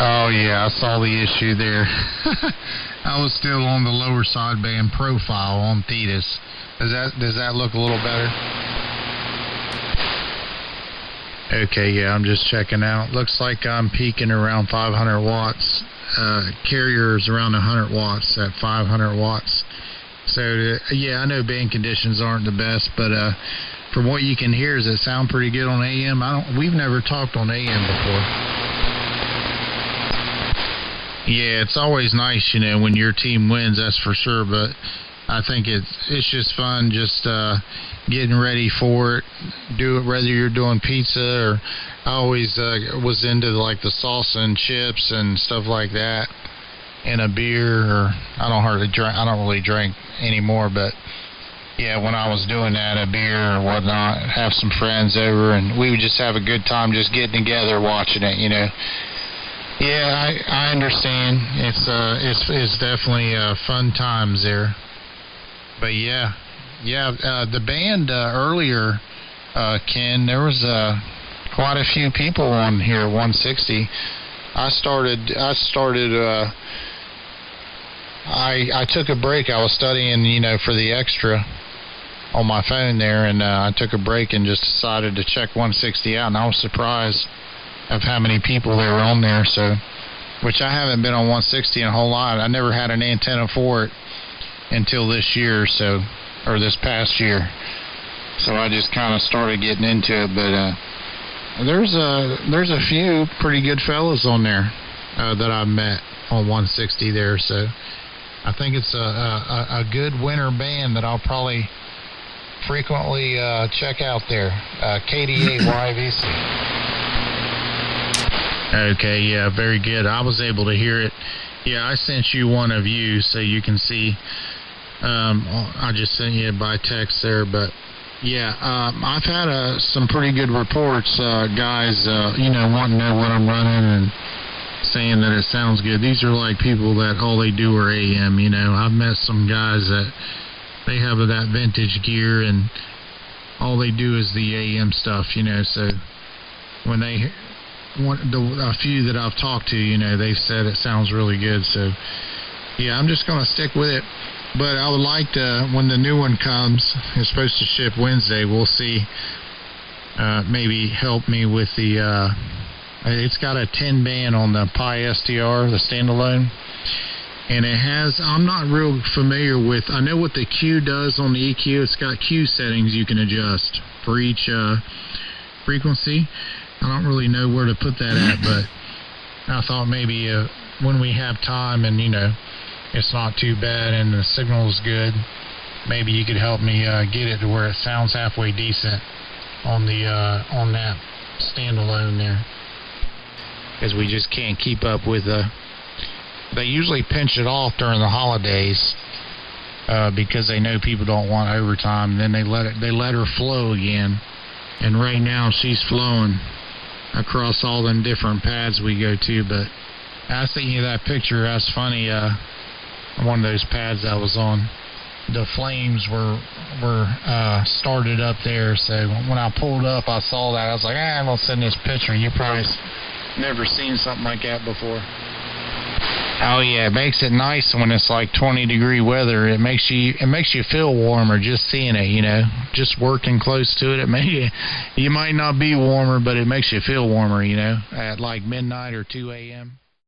Oh yeah, I saw the issue there. I was still on the lower sideband profile on Thetis. Does that look a little better? Okay, yeah, I'm just checking out. Looks like I'm peaking around 500 watts. Carrier is around 100 watts at 500 watts. So yeah, I know band conditions aren't the best, but from what you can hear, does it sound pretty good on AM? We've never talked on AM before. Yeah, it's always nice, when your team wins, that's for sure. But I think it's just fun, just getting ready for it. Do it whether you're doing pizza or I always was into like the salsa and chips and stuff like that, and a beer. Or I don't really drink anymore, but yeah, when I was doing that, a beer or whatnot, have some friends over, and we would just have a good time, just getting together, watching it. Yeah, I understand. It's definitely fun times there. But yeah, the band earlier, Ken, there was quite a few people on here. 160. I took a break. I was studying, for the extra on my phone there, and I took a break and just decided to check 160 out, and I was surprised of how many people there were on there. So, which I haven't been on 160 in a whole lot. I never had an antenna for it until this year, or this past year. So I just kind of started getting into it. But there's a few pretty good fellas on there that I've met on 160 there. So I think it's a good winter band that I'll probably frequently check out there. KD8YVC. Okay, yeah, very good. I was able to hear it. Yeah, I sent you one of you so you can see. I just sent you by text there, but yeah, I've had some pretty good reports, guys, wanting to know what I'm running and saying that it sounds good. These are like people that all they do are AM, I've met some guys that they have that vintage gear and all they do is the AM stuff, so when a few that I've talked to, they've said it sounds really good. So yeah, I'm just going to stick with it. But I would like to, when the new one comes, it's supposed to ship Wednesday, we'll see, maybe help me with the, it's got a 10 band on the Pi STR, the standalone. And it has, I'm not real familiar with, I know what the Q does on the EQ. It's got Q settings you can adjust for each frequency. I don't really know where to put that at, but I thought maybe when we have time and, it's not too bad and the signal's good, maybe you could help me get it to where it sounds halfway decent on the on that standalone there. Because we just can't keep up with they usually pinch it off during the holidays because they know people don't want overtime, and then they let her flow again. And right now she's flowing across all them different pads we go to. But I was thinking of that picture. That's funny. One of those pads I was on, the flames were started up there. So when I pulled up, I saw that. I was like, I'm gonna send this picture. You probably never seen something like that before. Oh yeah, it makes it nice when it's like 20-degree weather. It makes you feel warmer just seeing it, just working close to it. You might not be warmer, but it makes you feel warmer, at like midnight or 2 a.m.